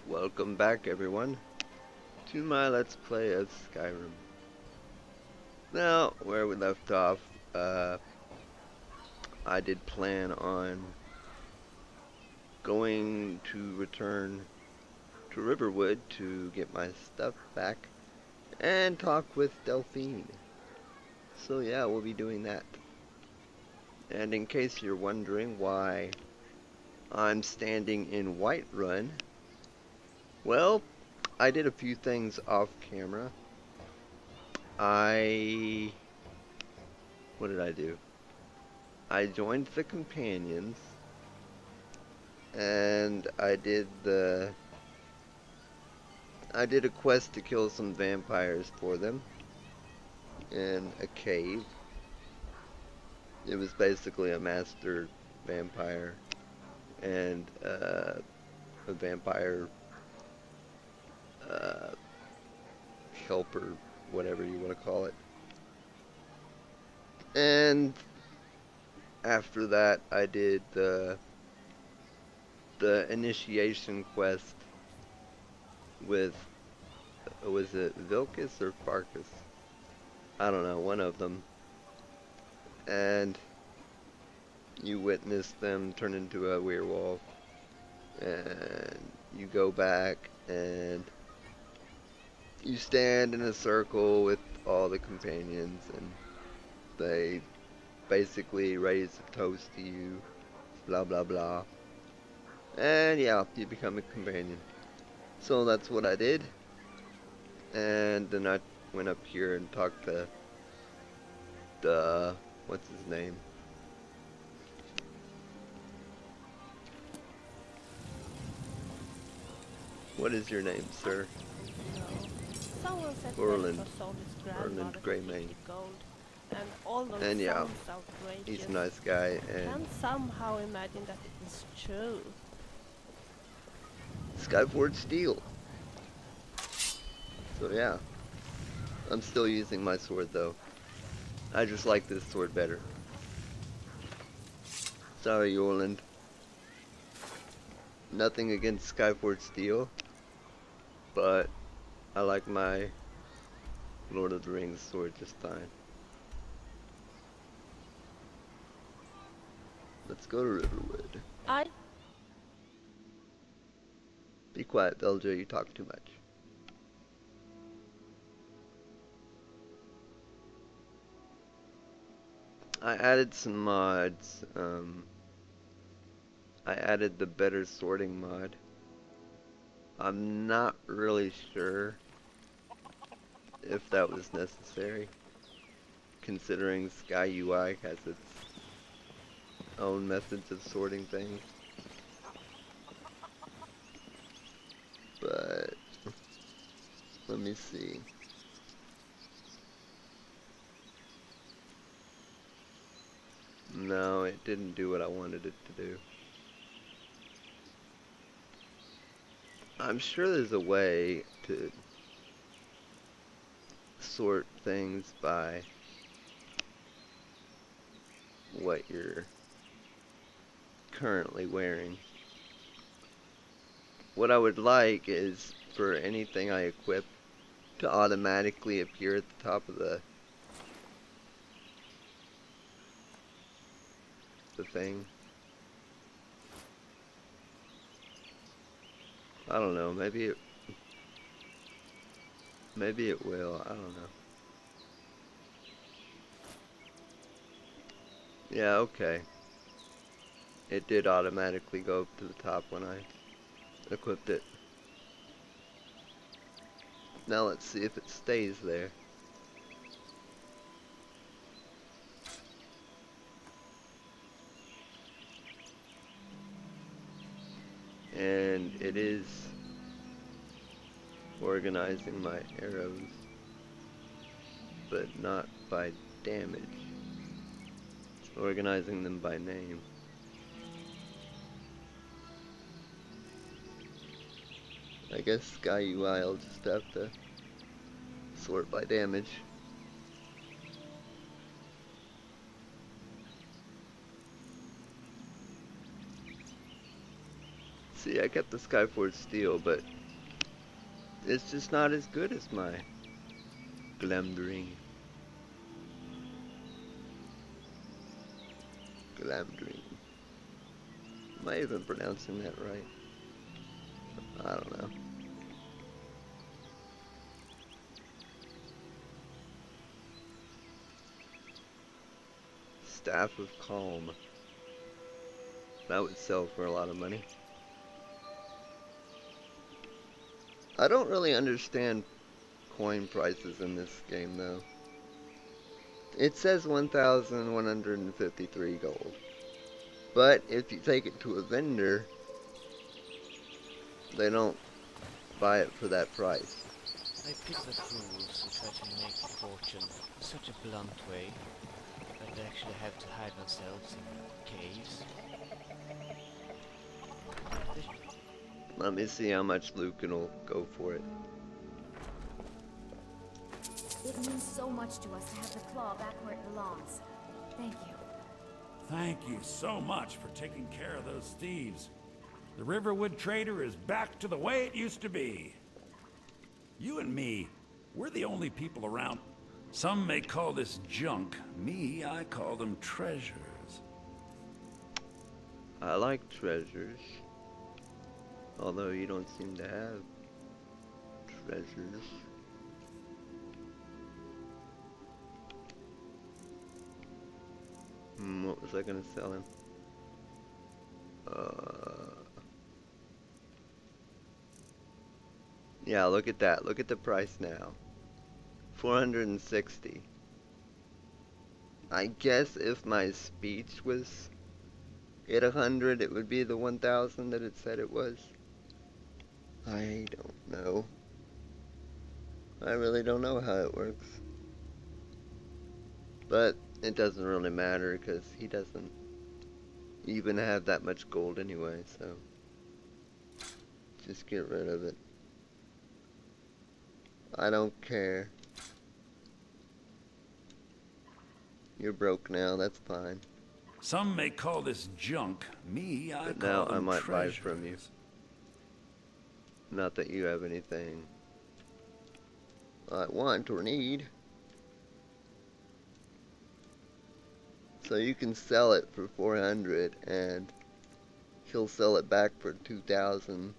Welcome back, everyone, to my Let's Play of Skyrim. Now, where we left off, I did plan on going to return to Riverwood to get my stuff back and talk with Delphine. So yeah, we'll be doing that. And in case you're wondering why I'm standing in Whiterun, well, I did a few things off camera. What did I do? I joined the companions, and I did a quest to kill some vampires for them in a cave. It was basically a master vampire and a vampire uh, helper, whatever you want to call it. And after that, I did the initiation quest with, was it Vilcus or Farkas? I don't know, one of them. And you witness them turn into a werewolf, and you go back and you stand in a circle with all the companions, and they basically raise a toast to you, blah blah blah. And yeah, you become a companion. So that's what I did. And then I went up here and talked to the, what's his name? What is your name, sir? No. Someone said Orland. Melkor sold his Orland grandmother for Greymane. 50 gold, and although it And yeah, sounds he's a outrageous, nice guy, I and can somehow imagine that it is true. Skyforge Steel. So yeah, I'm still using my sword though. I just like this sword better. Sorry, Orland. Nothing against Skyforge Steel, but I like my Lord of the Rings sword just fine. Let's go to Riverwood. I Be quiet, Belger, you talk too much. I added some mods. I added the better sorting mod. I'm not really sure if that was necessary, considering Sky UI has its own methods of sorting things. But let me see. No, it didn't do what I wanted it to do. I'm sure there's a way to sort things by what you're currently wearing. What I would like is for anything I equip to automatically appear at the top of the thing. I don't know, maybe it will, I don't know. Yeah, okay. It did automatically go up to the top when I equipped it. Now let's see if it stays there. And it is organizing my arrows, but not by damage. It's organizing them by name. I guess Sky UI will just have to sort by damage. See, I kept the Skyforge steel, but it's just not as good as my Glamdring. Glamdring. Am I even pronouncing that right? I don't know. Staff of Calm. That would sell for a lot of money. I don't really understand coin prices in this game though. It says 1,153 gold. But if you take it to a vendor, they don't buy it for that price. I pity the fools who try to make a fortune in such a blunt way that they actually have to hide themselves in caves. Let me see how much Lucan will go for it. It means so much to us to have the claw back where it belongs. Thank you. Thank you so much for taking care of those thieves. The Riverwood Trader is back to the way it used to be. You and me, we're the only people around. Some may call this junk. Me, I call them treasures. I like treasures. Although you don't seem to have treasures. What was I gonna sell him? Yeah, look at that. Look at the price now. 460. I guess if my speech was at 100, it would be the 1,000 that it said it was. I don't know. I really don't know how it works. But it doesn't really matter because he doesn't even have that much gold anyway, so just get rid of it. I don't care. You're broke now, that's fine. Some may call this junk. Me, I But call now them I might treasures. buy from you. Not that you have anything I want or need. So you can sell it for 400 and he'll sell it back for 2,000.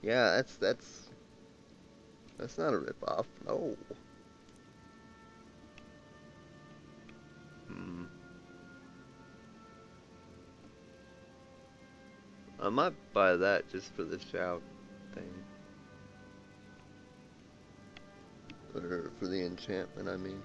Yeah, that's not a ripoff. No. I might buy that just for the shout thing. Or for the enchantment, I mean.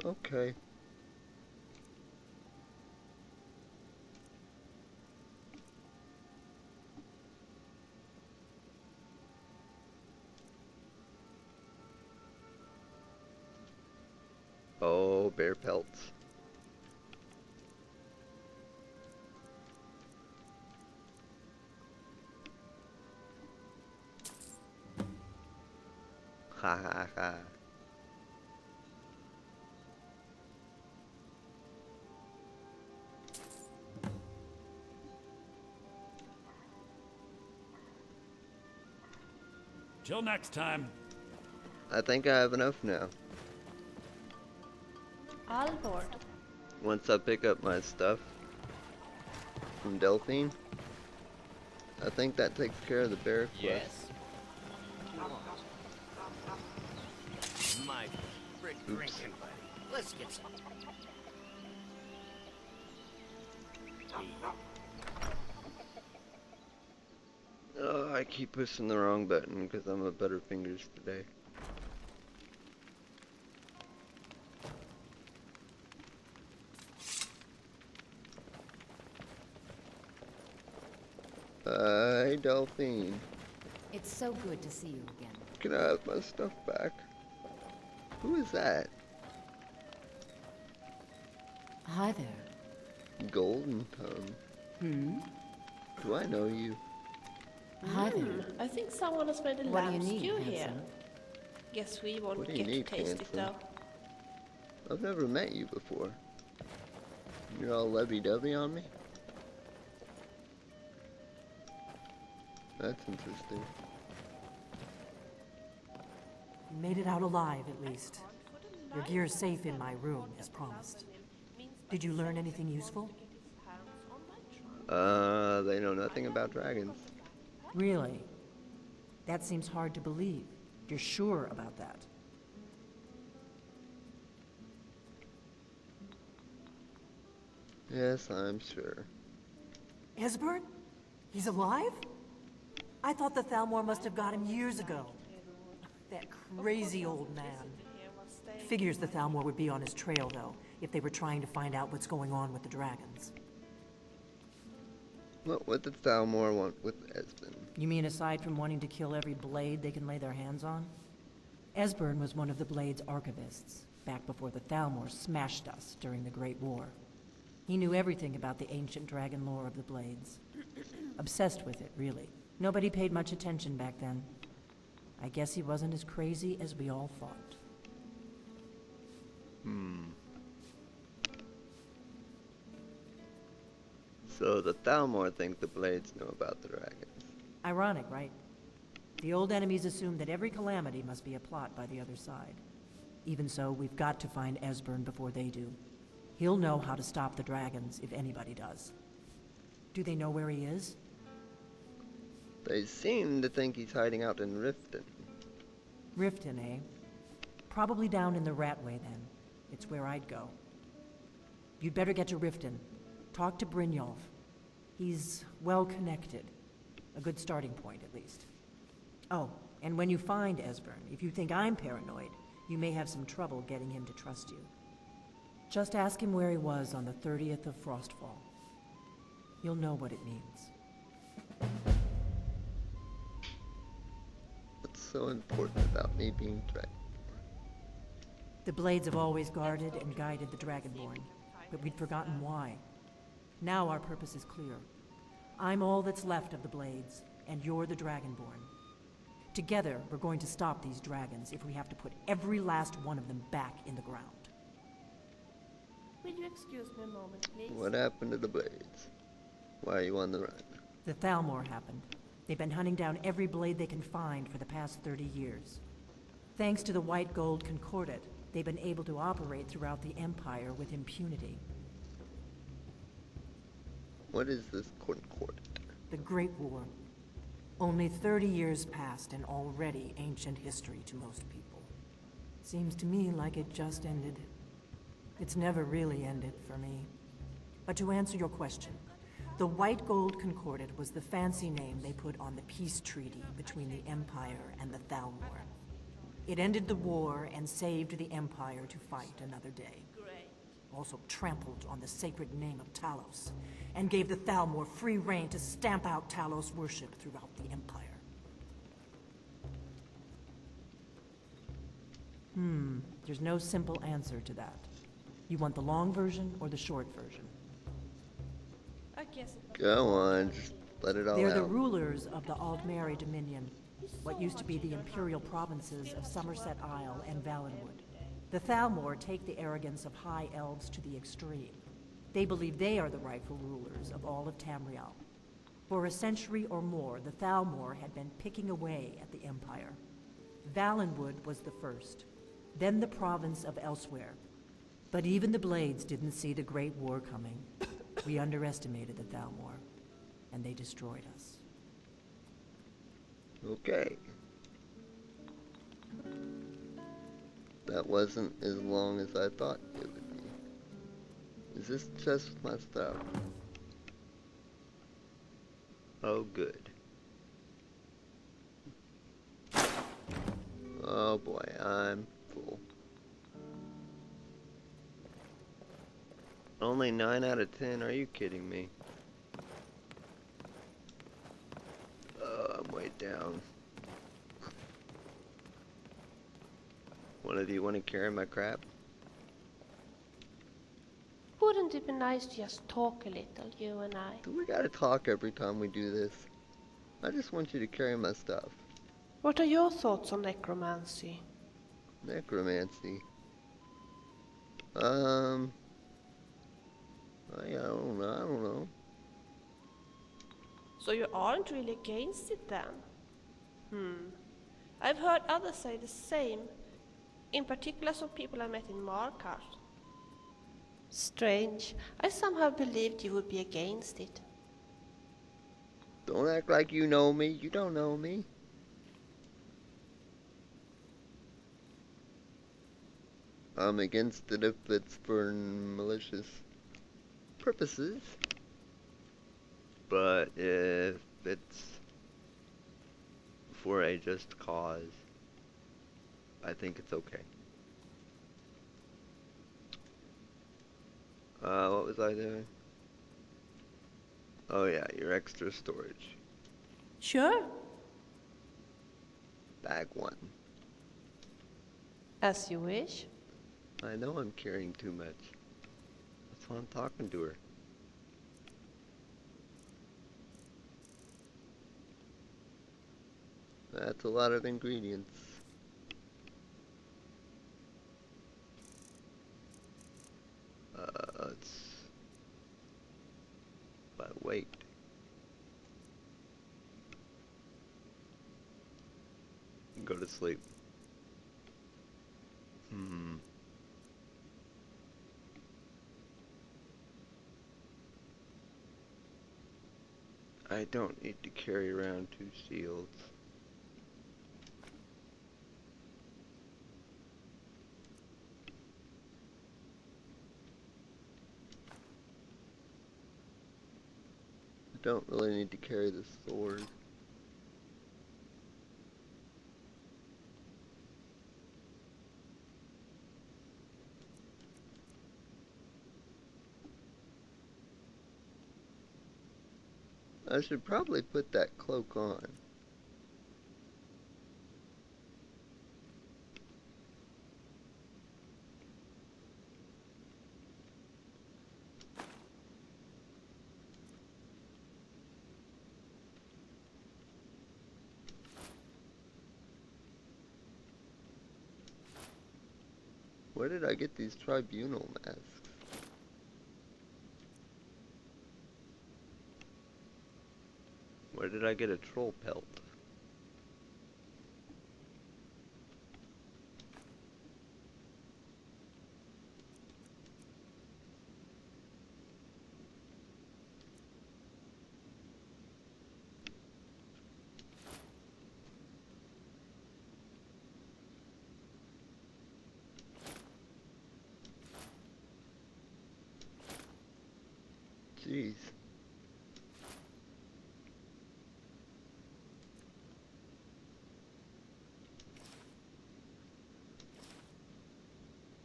Okay. Oh, bear pelts. Ha ha ha. Till next time. I think I have enough now. All board. Once I pick up my stuff from Delphine, I think that takes care of the bear quest. Yes. My frick drinking buddy. Let's get some. Oh, I keep pushing the wrong button because I'm a Butterfingers today. Hey, Delphine. It's so good to see you again. Can I have my stuff back? Who is that? Hi there. Golden Tongue. Hmm? Do I know you? Hi there. I think someone has made a What do you lamb need, stew here. handsome? Guess we won't What do you get to need, taste it handsome? though. I've never met you before. You're all lovey-dovey on me? That's interesting. You made it out alive, at least. Your gear's safe in my room, as promised. Did you learn anything useful? They know nothing about dragons. Really? That seems hard to believe. You're sure about that? Yes, I'm sure. Esbern? He's alive? I thought the Thalmor must have got him years ago. That crazy old man. Figures the Thalmor would be on his trail, though, if they were trying to find out what's going on with the dragons. What did Thalmor want with Esben? You mean aside from wanting to kill every blade they can lay their hands on? Esbern was one of the Blade's archivists, back before the Thalmor smashed us during the Great War. He knew everything about the ancient dragon lore of the Blades. Obsessed with it, really. Nobody paid much attention back then. I guess he wasn't as crazy as we all thought. So the Thalmor think the Blades know about the dragons. Ironic, right? The old enemies assumed that every calamity must be a plot by the other side. Even so, we've got to find Esbern before they do. He'll know how to stop the dragons, if anybody does. Do they know where he is? They seem to think he's hiding out in Riften. Riften, eh? Probably down in the Ratway, then. It's where I'd go. You'd better get to Riften. Talk to Brynjolf. He's well-connected. A good starting point, at least. Oh, and when you find Esbern, if you think I'm paranoid, you may have some trouble getting him to trust you. Just ask him where he was on the 30th of Frostfall. You'll know what it means. What's so important about me being dragon? The Blades have always guarded and guided the Dragonborn, but we'd forgotten why. Now our purpose is clear. I'm all that's left of the Blades, and you're the Dragonborn. Together, we're going to stop these dragons if we have to put every last one of them back in the ground. Will you excuse me a moment, please? What happened to the Blades? Why are you on the run? The Thalmor happened. They've been hunting down every blade they can find for the past 30 years. Thanks to the White Gold Concordat, they've been able to operate throughout the Empire with impunity. What is this Concordat? The Great War. Only 30 years passed and already ancient history to most people. Seems to me like it just ended. It's never really ended for me. But to answer your question, the White Gold Concordat was the fancy name they put on the peace treaty between the Empire and the Thalmor. It ended the war and saved the Empire to fight another day. Also trampled on the sacred name of Talos, and gave the Thalmor free rein to stamp out Talos worship throughout the Empire. There's no simple answer to that. You want the long version or the short version? I guess it Go on, just let it all They're the out. rulers of the Aldmeri Dominion, what used to be the imperial provinces of Somerset Isle and Valenwood. The Thalmor take the arrogance of high elves to the extreme. They believe they are the rightful rulers of all of Tamriel. For a century or more, the Thalmor had been picking away at the Empire. Valenwood was the first, then the province of Elsewhere. But even the Blades didn't see the Great War coming. We underestimated the Thalmor, and they destroyed us. Okay. That wasn't as long as I thought it would be. Is this chest with my stuff? Oh, good. Oh boy, I'm full. Only 9 out of 10, are you kidding me? way down. One of you want to carry my crap? Wouldn't it be nice to just talk a little, you and I? Do we gotta talk every time we do this? I just want you to carry my stuff. What are your thoughts on necromancy? Necromancy. I don't know. So you aren't really against it then? I've heard others say the same. In particular some people I met in Markarth. Strange. I somehow believed you would be against it. Don't act like you know me. You don't know me. I'm against it if it's for malicious purposes. But if it's for a just cause, I think it's okay. What was I doing? Oh yeah, your extra storage. Sure. Bag 1. As you wish. I know I'm carrying too much. That's why I'm talking to her. That's a lot of ingredients. It's by weight. Go to sleep. I don't need to carry around 2 shields. I don't really need to carry the sword. I should probably put that cloak on. Where did I get these tribunal masks? Where did I get a troll pelt? Jeez.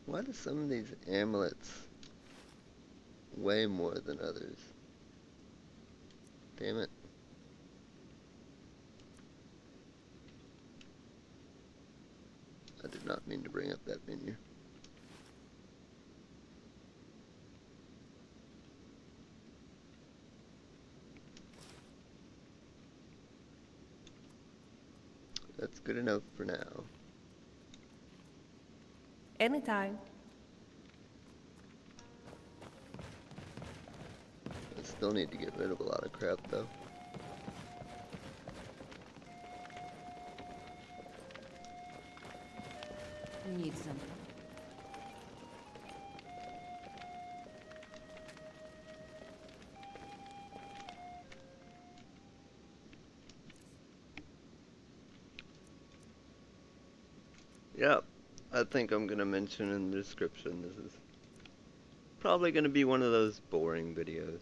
Why do some of these amulets weigh more than others? Damn it. I did not mean to bring up that menu. That's good enough for now. Anytime. I still need to get rid of a lot of crap though. I need something. Yep, I think I'm gonna mention in the description this is probably gonna be one of those boring videos.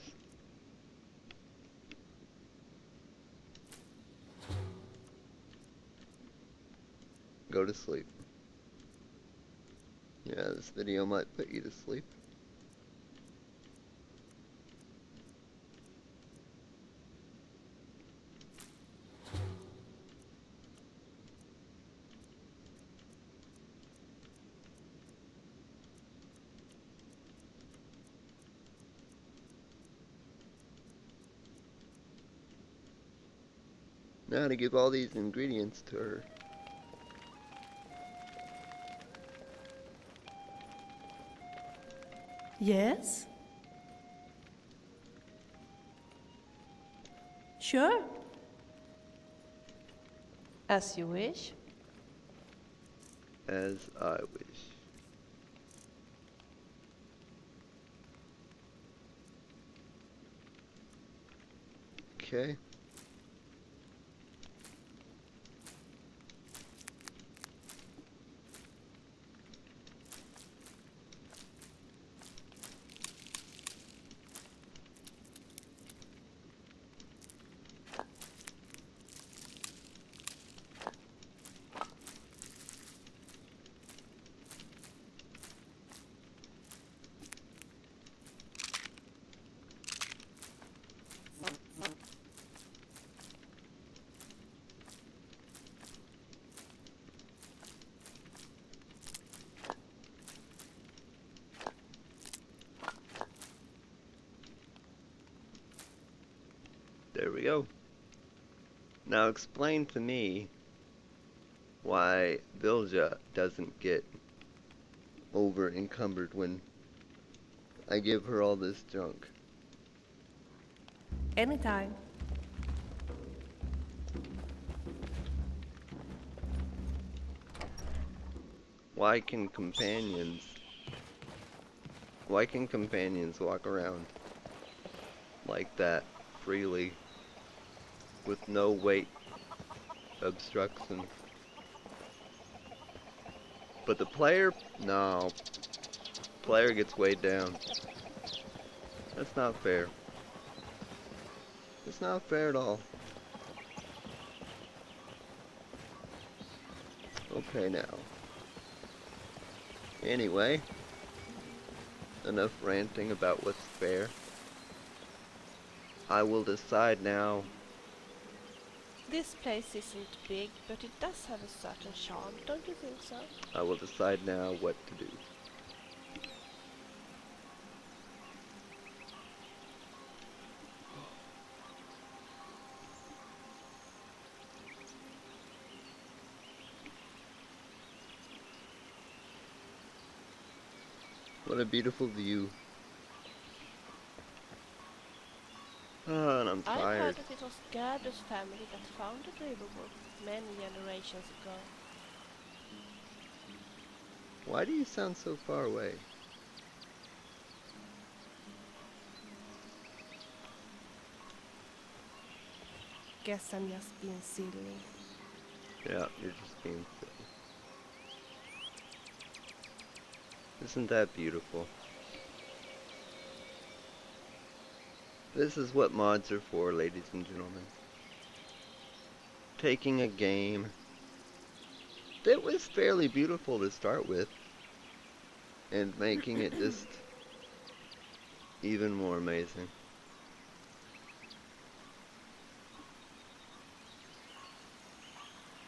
Go to sleep. Yeah, this video might put you to sleep. Now to give all these ingredients to her. Yes? Sure. As you wish. As I wish. Okay. There we go. Now explain to me why Vilja doesn't get over encumbered when I give her all this junk. Anytime. Why can companions walk around like that freely with no weight obstruction? But the player, no. Player gets weighed down. That's not fair. It's not fair at all. Okay now. Anyway, enough ranting about what's fair. I will decide now. This place isn't big, but it does have a certain charm, don't you think so? I will decide now what to do. What a beautiful view. Oh, and I'm I tired. heard that it was Gerda's family that founded Riverwood many generations ago. Why do you sound so far away? Guess I'm just being silly. Yeah, you're just being silly. Isn't that beautiful? This is what mods are for, ladies and gentlemen. Taking a game that was fairly beautiful to start with and making it just even more amazing.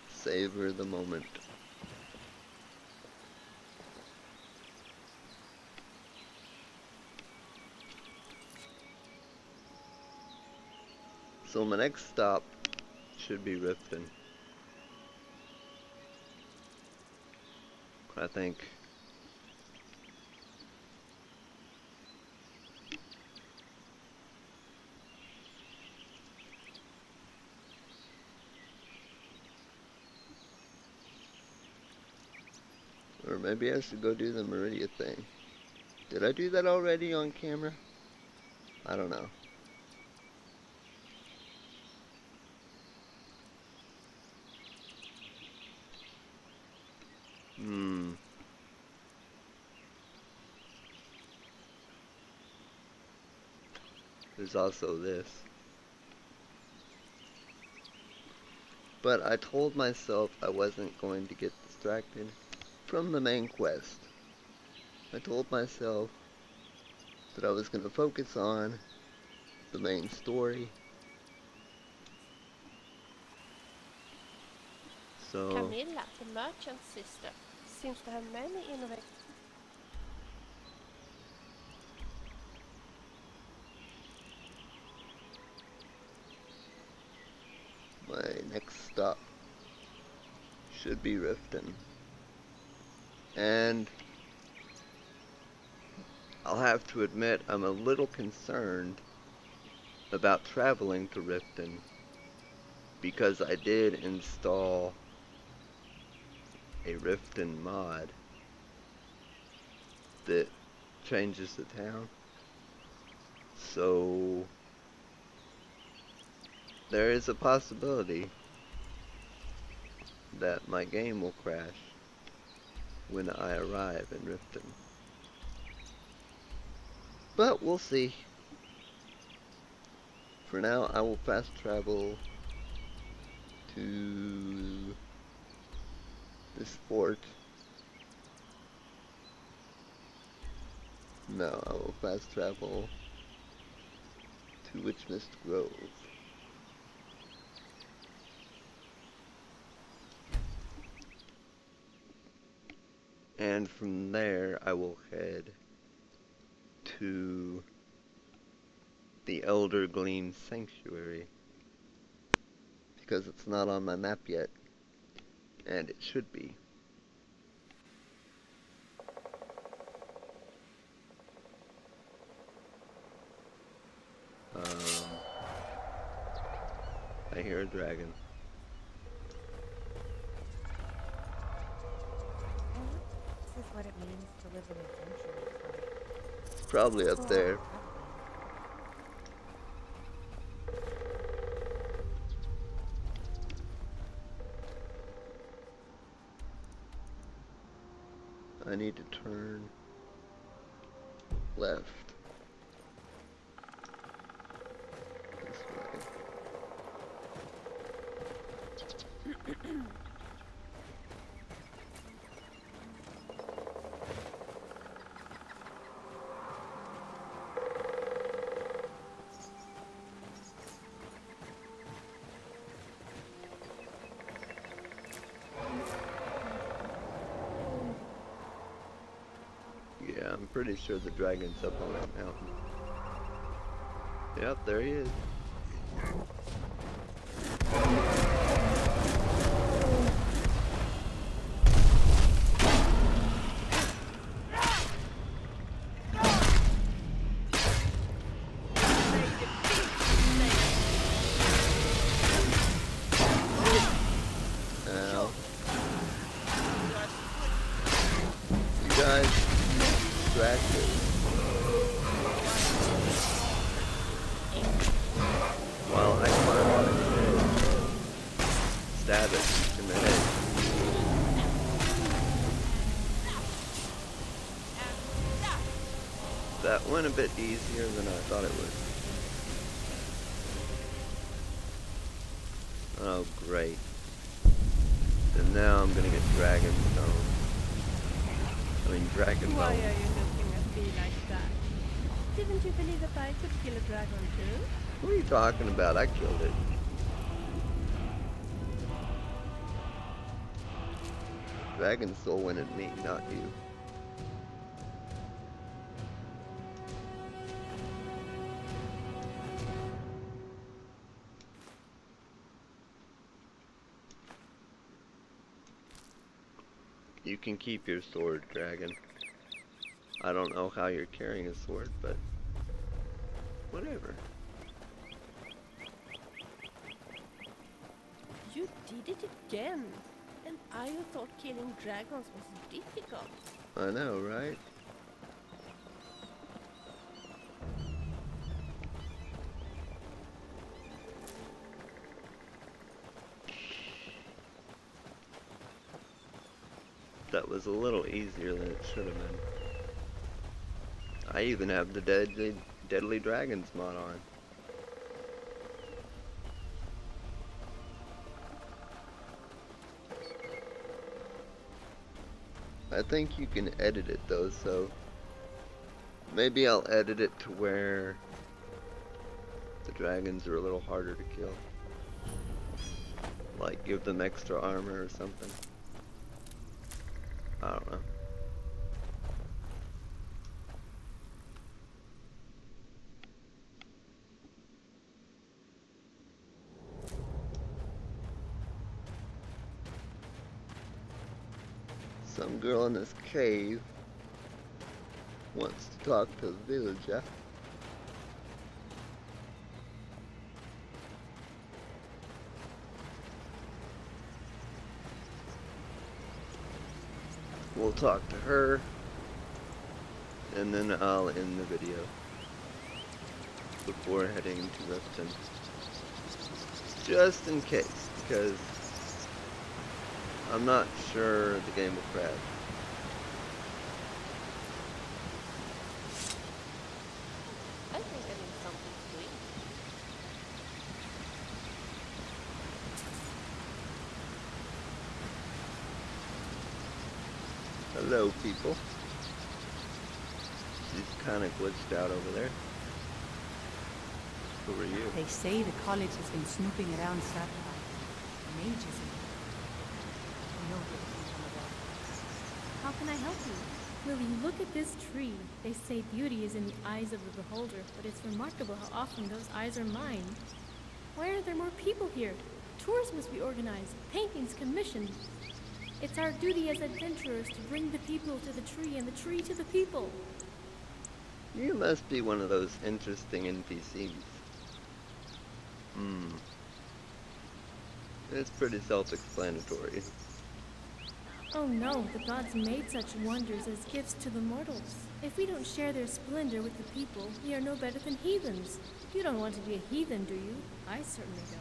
Savor the moment. So my next stop should be Riften. I think. Or maybe I should go do the Meridia thing. Did I do that already on camera? I don't know. There's also this. But I told myself I wasn't going to get distracted from the main quest. I told myself that I was going to focus on the main story. So Camilla, the merchant's sister, seems to have many innovative... my next should be Riften. And I'll have to admit I'm a little concerned about traveling to Riften because I did install a Riften mod that changes the town. So there is a possibility that my game will crash when I arrive in Riften. But we'll see. For now, I will fast travel to this fort. No, I will fast travel to Witchmist Grove. And from there, I will head to the Elder Gleam Sanctuary, because it's not on my map yet, and it should be. I hear a dragon. This is what it means to live in adventure. It's probably up there. I need to turn left. This way. Yeah, I'm pretty sure the dragon's up on that mountain. Yep, there he is. Ow. You guys distracted. While I climb on its head. Stab it in the head. That went a bit easier than I thought it would. Oh, great. And now I'm gonna get Dragon Stone. I mean, Dragon Why are Bone. you looking at me like that? Didn't you believe that I could kill a dragon too? What are you talking about? I killed it. Dragon Soul went at me, not you. You can keep your sword, Dragon. I don't know how you're carrying a sword, but whatever. You did it again! And I thought killing dragons was difficult. I know, right? That was a little easier than it should have been. I even have the Deadly Dragons mod on. I think you can edit it though, so maybe I'll edit it to where the dragons are a little harder to kill. Like give them extra armor or something. I don't know. girl in this cave wants to talk to the villager. We'll talk to her, and then I'll end the video before heading to Riften. Just in case, because I'm not sure the game will crash. I think I need something to eat. Hello, people. She's kind of glitched out over there. Who are you? They say the college has been snooping around Satellite for ages ago. No good people about. How can I help you? Will you look at this tree? They say beauty is in the eyes of the beholder, but it's remarkable how often those eyes are mine. Why aren't there more people here? Tours must be organized, paintings commissioned. It's our duty as adventurers to bring the people to the tree and the tree to the people. You must be one of those interesting NPCs. It's pretty self-explanatory. Oh no, the gods made such wonders as gifts to the mortals. If we don't share their splendor with the people, we are no better than heathens. You don't want to be a heathen, do you? I certainly don't.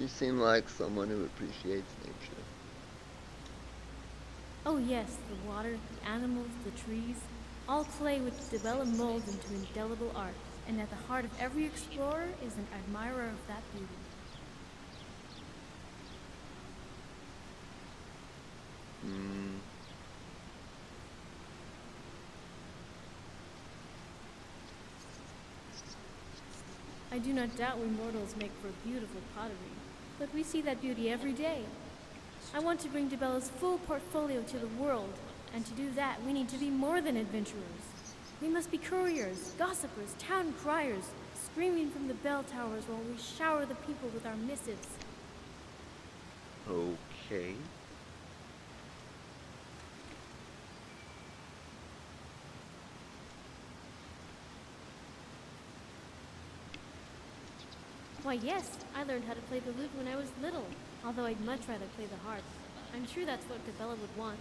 You seem like someone who appreciates nature. Oh yes, the water, the animals, the trees, all clay which develop molds into indelible art. And at the heart of every explorer is an admirer of that beauty. I do not doubt we mortals make for beautiful pottery, but we see that beauty every day. I want to bring DeBella's full portfolio to the world, and to do that we need to be more than adventurers. We must be couriers, gossipers, town criers, screaming from the bell towers while we shower the people with our missives. Okay. Why yes, I learned how to play the lute when I was little, although I'd much rather play the harp. I'm sure that's what DeBella would want.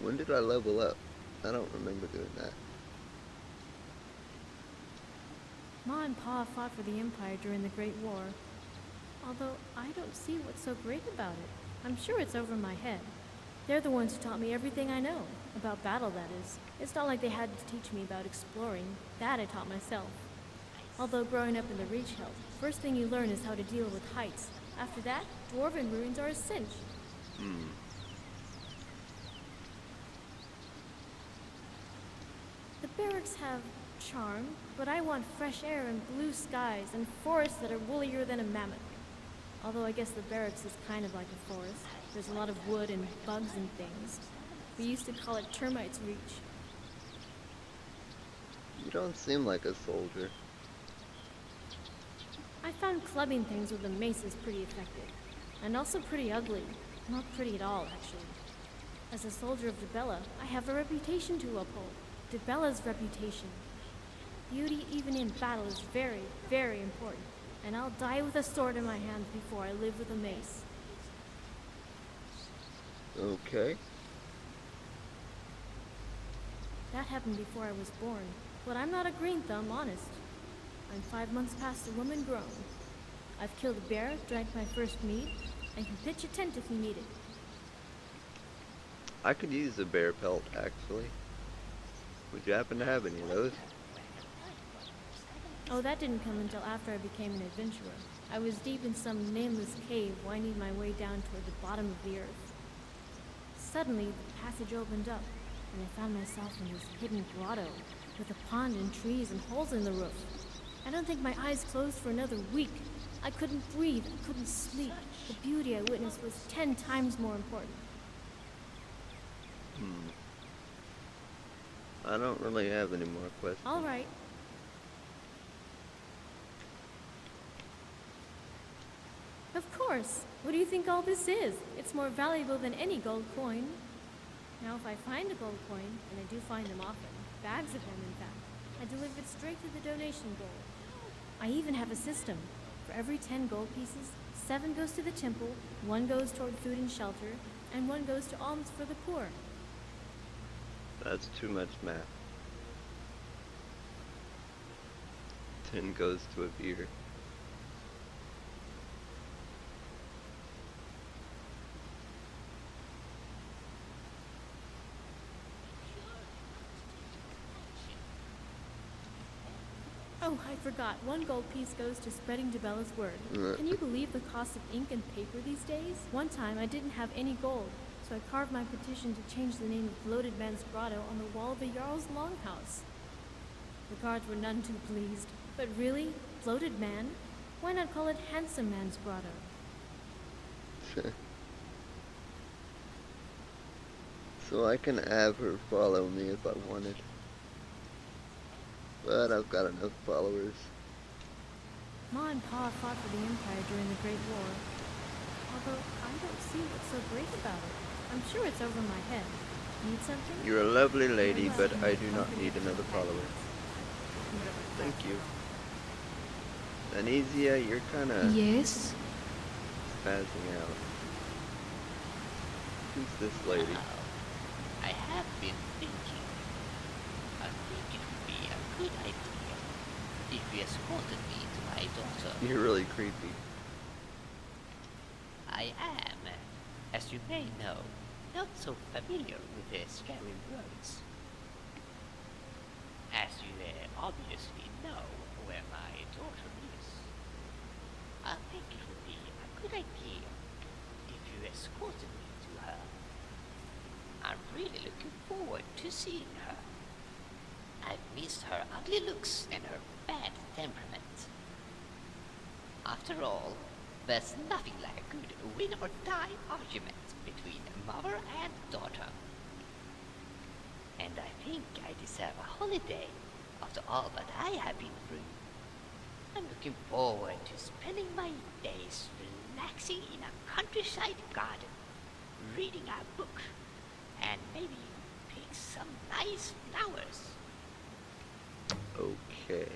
When did I level up? I don't remember doing that. Ma and Pa fought for the Empire during the Great War. Although I don't see what's so great about it. I'm sure it's over my head. They're the ones who taught me everything I know. About battle, that is. It's not like they had to teach me about exploring. That I taught myself. Although growing up in the Reach Hill, first thing you learn is how to deal with heights. After that, dwarven ruins are a cinch. The barracks have charm, but I want fresh air and blue skies and forests that are woollier than a mammoth. Although I guess the barracks is kind of like a forest. There's a lot of wood and bugs and things. We used to call it Termites Reach. You don't seem like a soldier. I found clubbing things with a mace is pretty effective. And also pretty ugly. Not pretty at all, actually. As a soldier of DeBella, I have a reputation to uphold. DeBella's reputation. Beauty even in battle is very, very important. And I'll die with a sword in my hand before I live with a mace. Okay. That happened before I was born. But I'm not a green thumb, honest. I'm 5 months past a woman grown. I've killed a bear, drank my first mead, and can pitch a tent if you need it. I could use a bear pelt, actually. Would you happen to have any of those? Oh, that didn't come until after I became an adventurer. I was deep in some nameless cave, winding my way down toward the bottom of the earth. Suddenly, the passage opened up, and I found myself in this hidden grotto, with a pond and trees and holes in the roof. I don't think my eyes closed for another week. I couldn't breathe, I couldn't sleep. The beauty I witnessed was 10 times more important. I don't really have any more questions. All right. Of course. What do you think all this is? It's more valuable than any gold coin. Now, if I find a gold coin, and I do find them often, bags of them in fact, I deliver it straight to the donation bowl. I even have a system. For every 10 gold pieces, 7 goes to the temple, 1 goes toward food and shelter, and 1 goes to alms for the poor. That's too much math. 10 goes to a beer. Oh, I forgot. 1 gold piece goes to spreading Debella's word. Can you believe the cost of ink and paper these days? One time, I didn't have any gold, so I carved my petition to change the name of Bloated Man's Grotto on the wall of the Jarl's longhouse. The guards were none too pleased. But really? Bloated Man? Why not call it Handsome Man's Grotto? So I can have her follow me if I wanted. But I've got enough followers. Ma and Pa fought for the Empire during the Great War. Although I don't see what's so great about it. I'm sure it's over my head. Need something? You're a lovely lady, but I do not need another follower. Thank you. Anesia, you're kinda Yes? spazzing out. Who's this lady? I have been thinking. I think it would be a good idea if you escorted me to my daughter. You're really creepy. I am, as you may know, not so familiar with the Skyrim roads. As you obviously know where my daughter is, I think it would be a good idea if you escorted me to her. I'm really looking forward to seeing her. I've missed her ugly looks and her bad temperament. After all, there's nothing like a good win-or-die argument between mother and daughter. And I think I deserve a holiday after all that I have been through. I'm looking forward to spending my days relaxing in a countryside garden, reading a book, and maybe pick some nice flowers. Okay.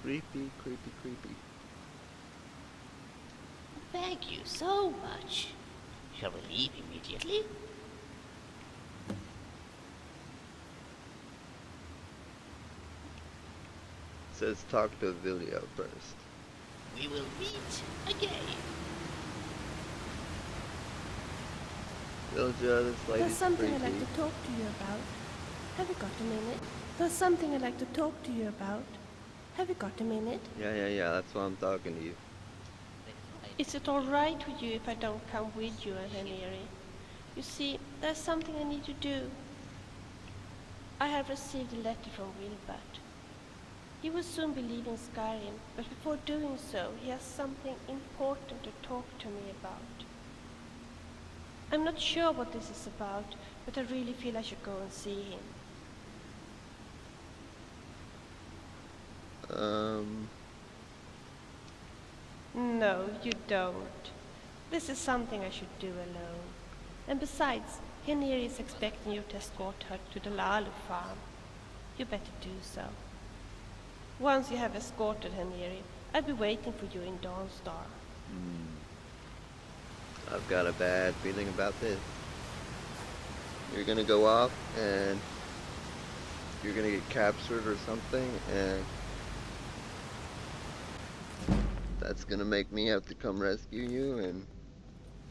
Creepy, creepy, creepy. Thank you so much. Shall we leave immediately? Says talk to Vilja first. We will meet again. Vilja, this lady's There's something creepy. I'd like to talk to you about. Have you got a minute? There's something I'd like to talk to you about. Have you got a minute? Yeah, that's why I'm talking to you. Is it all right with you if I don't come with you, Henry? You see, there's something I need to do. I have received a letter from Wilbert. He will soon be leaving Skyrim, but before doing so, he has something important to talk to me about. I'm not sure what this is about, but I really feel I should go and see him. No, you don't. This is something I should do alone. And besides, Henry is expecting you to escort her to the Lalu farm. You better do so. Once you have escorted Henry, I'll be waiting for you in Dawnstar. I've got a bad feeling about this. You're gonna go off and you're gonna get captured or something, and that's gonna make me have to come rescue you and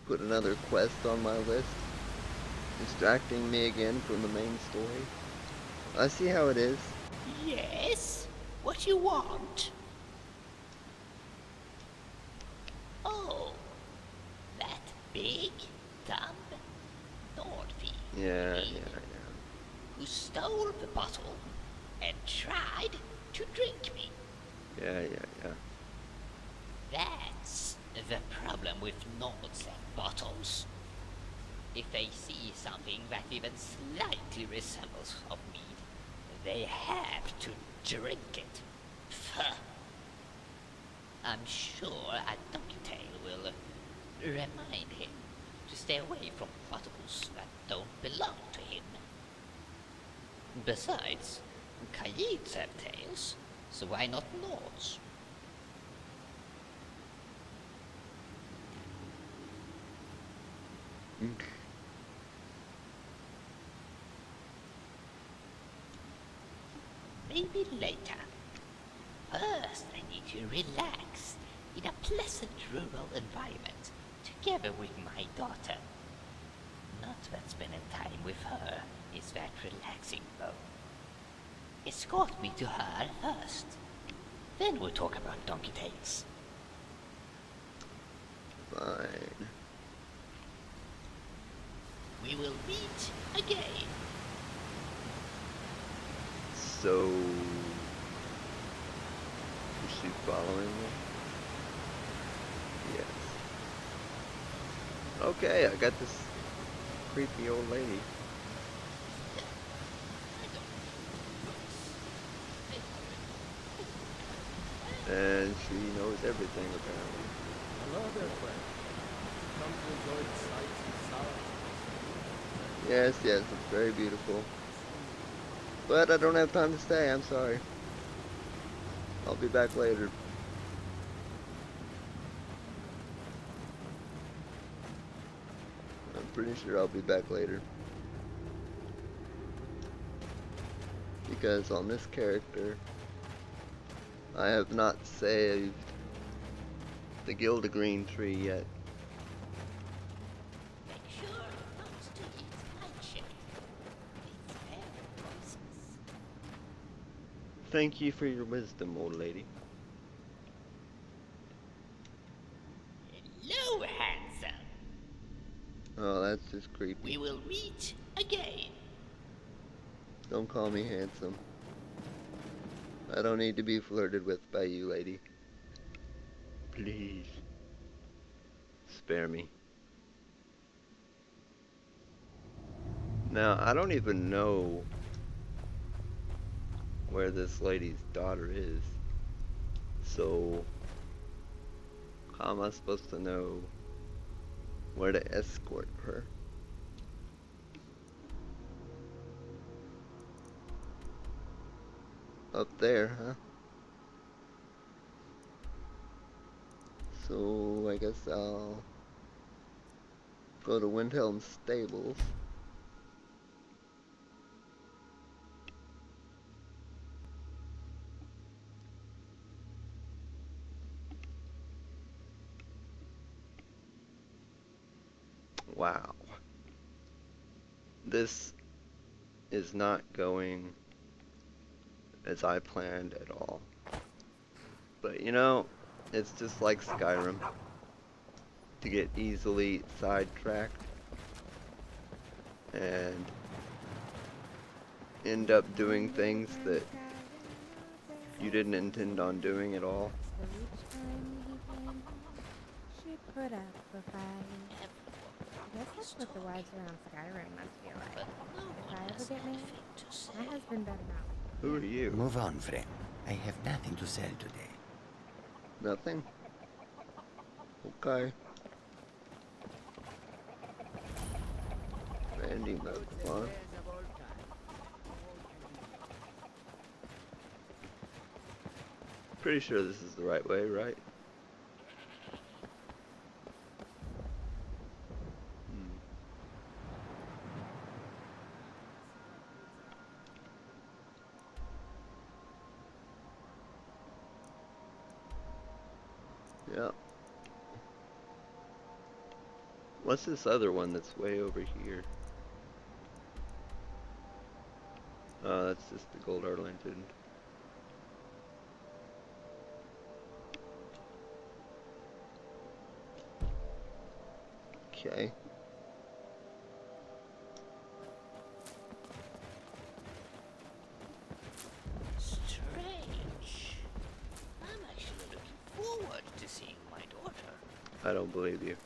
put another quest on my list, distracting me again from the main story. I see how it is. Yes? What you want? Oh, that big, dumb Nordby. Yeah. Who stole the bottle and tried to drink me. Yeah. That's the problem with Nords and bottles. If they see something that even slightly resembles of me, they have to drink it. Pfft. I'm sure a donkey tail will remind him to stay away from articles that don't belong to him. Besides, Khajiits have tails, so why not Lords? Maybe later. First, I need to relax in a pleasant rural environment together with my daughter. Not that spending time with her is that relaxing, though. Escort me to her first. Then we'll talk about donkey tails. Fine. We will meet again. So, is she following me? Yes. Okay, I got this creepy old lady. And she knows everything apparently. Hello there, friend. Come to enjoy the sights and sounds. Yes, yes, it's very beautiful. But I don't have time to stay, I'm sorry. I'll be back later. I'm pretty sure I'll be back later. Because on this character, I have not saved the Gilda-Green tree yet. Make sure not to eat nightshade. It's very poisonous. Thank you for your wisdom, old lady. Hello, handsome. Oh, that's just creepy. We will meet again. Don't call me handsome. I don't need to be flirted with by you, lady. Please. Spare me. Now, I don't even know where this lady's daughter is. So, how am I supposed to know where to escort her? Up there, huh? So, I guess I'll go to Windhelm Stables. Wow. This is not going as I planned at all. But you know, it's just like Skyrim. To get easily sidetracked and end up doing things that you didn't intend on doing at all. So each time he came, she put up a fight. I guess that's what the wives around Skyrim must feel like. If I ever get married, my husband better not. Who are you? Move on, friend. I have nothing to sell today. Nothing? Okay. Randy mode, come on. Pretty sure this is the right way, right? Yep. What's this other one that's way over here? Oh, that's just the Gold Lantern. Okay. Strange. I'm actually looking forward to seeing my daughter. I don't believe you.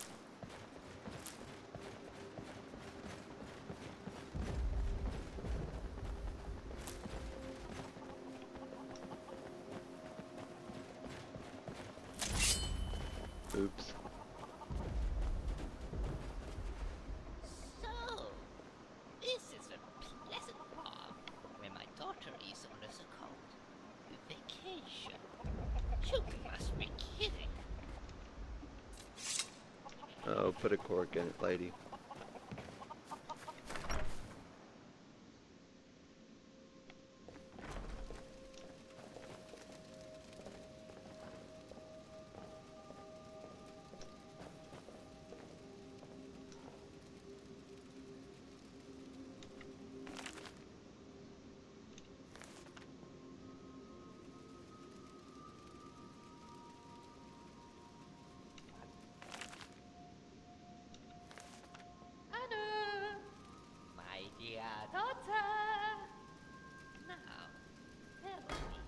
Oops. So, this is a pleasant farm where my daughter is on a so-called vacation. You must be kidding. Oh, put a cork in it, lady. Anna, my dear daughter. Now, tell me,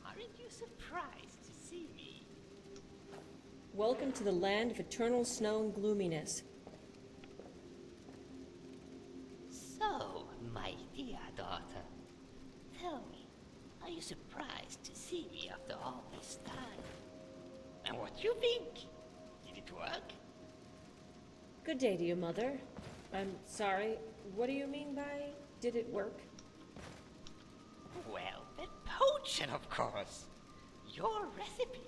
aren't you surprised to see me? Welcome to the land of eternal snow and gloominess. So, my dear daughter, tell me, are you surprised to see me after all this time? And what do you think? Did it work? Good day to you, Mother. I'm sorry, what do you mean by did it work? Well, that potion, of course. Your recipe.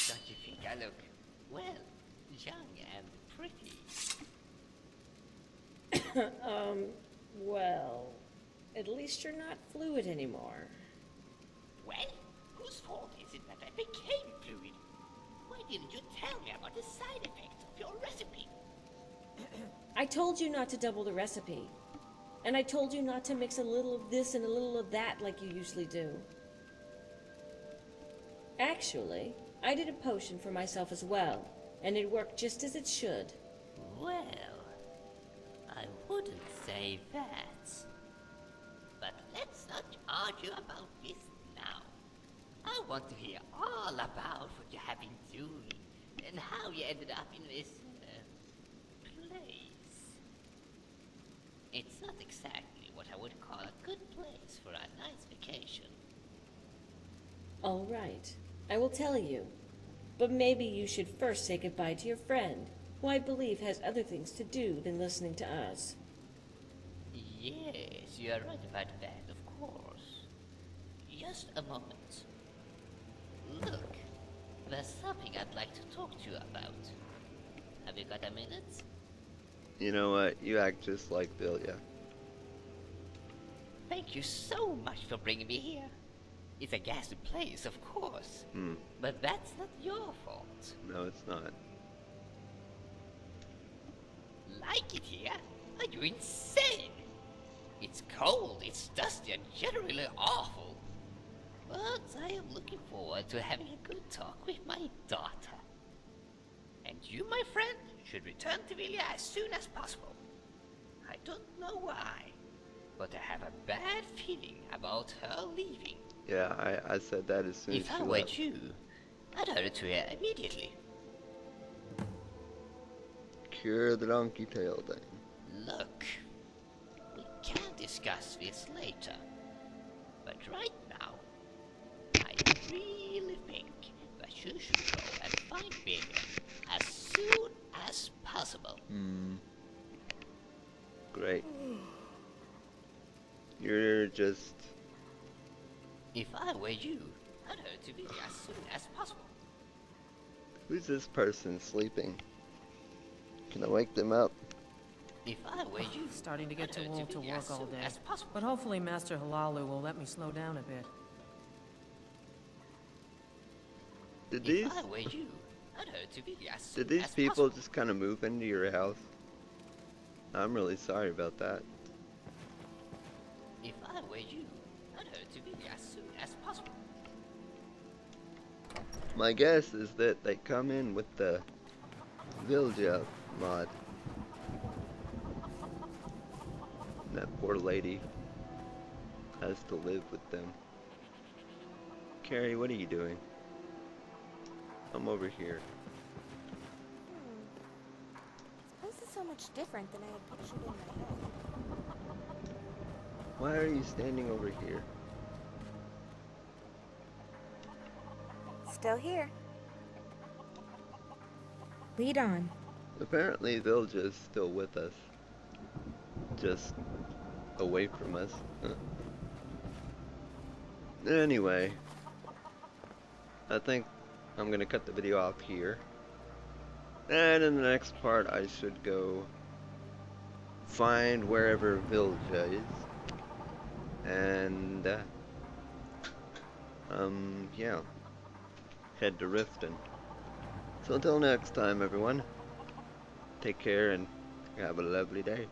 Don't you think I look, well, young and pretty? Well, at least you're not fluid anymore. Well, whose fault is it that I became fluid? Why didn't you tell me about the side effects of your recipe? I told you not to double the recipe. And I told you not to mix a little of this and a little of that like you usually do. Actually, I did a potion for myself as well, and it worked just as it should. Well, I wouldn't say that. But let's not argue about this now. I want to hear all about what you have been doing and how you ended up in this place. It's not exactly what I would call a good place for a nice vacation. All right, I will tell you. But maybe you should first say goodbye to your friend, who I believe has other things to do than listening to us. Yes, you are right about that, of course. Just a moment. Look, there's something I'd like to talk to you about. Have you got a minute? You know what? You act just like Vilya. Thank you so much for bringing me here. It's a ghastly place, of course. But that's not your fault. No, it's not. Like it here? Are you insane? It's cold, it's dusty, and generally awful. But I am looking forward to having a good talk with my daughter. And you, my friend, should return to Vilya as soon as possible. I don't know why, but I have a bad feeling about her leaving. Yeah, I said that as soon as If she I were left. you, I'd hurry to her immediately. Cure the donkey tail thing. Look, we can discuss this later, but right now, I really think that you should go and find Vilya as soon as possible. Great. You're just... If I were you, I'd hurry to Vilya as soon as possible. Who's this person sleeping? Can I wake them up? If I were you, Starting to get I'd too hurry old to Vilya work as all soon day. as possible. But hopefully Master Halalu will let me slow down a bit. Did these... If I were you, I'd hurry to Vilya as Did soon these as people possible. just kind of move into your house? I'm really sorry about that. If I were you, I'd hurry to Vilya as soon as possible. My guess is that they come in with the Vilja mod. And that poor lady has to live with them. Carrie, what are you doing? I'm over here. This place is so much different than I had pictured in my head. Why are you standing over here? Still here. Lead on. Apparently Vilja is still with us. Just away from us. Anyway, I think I'm gonna cut the video off here. And in the next part I should go find wherever Vilja is. And yeah, head to Riften. So until next time everyone, take care and have a lovely day.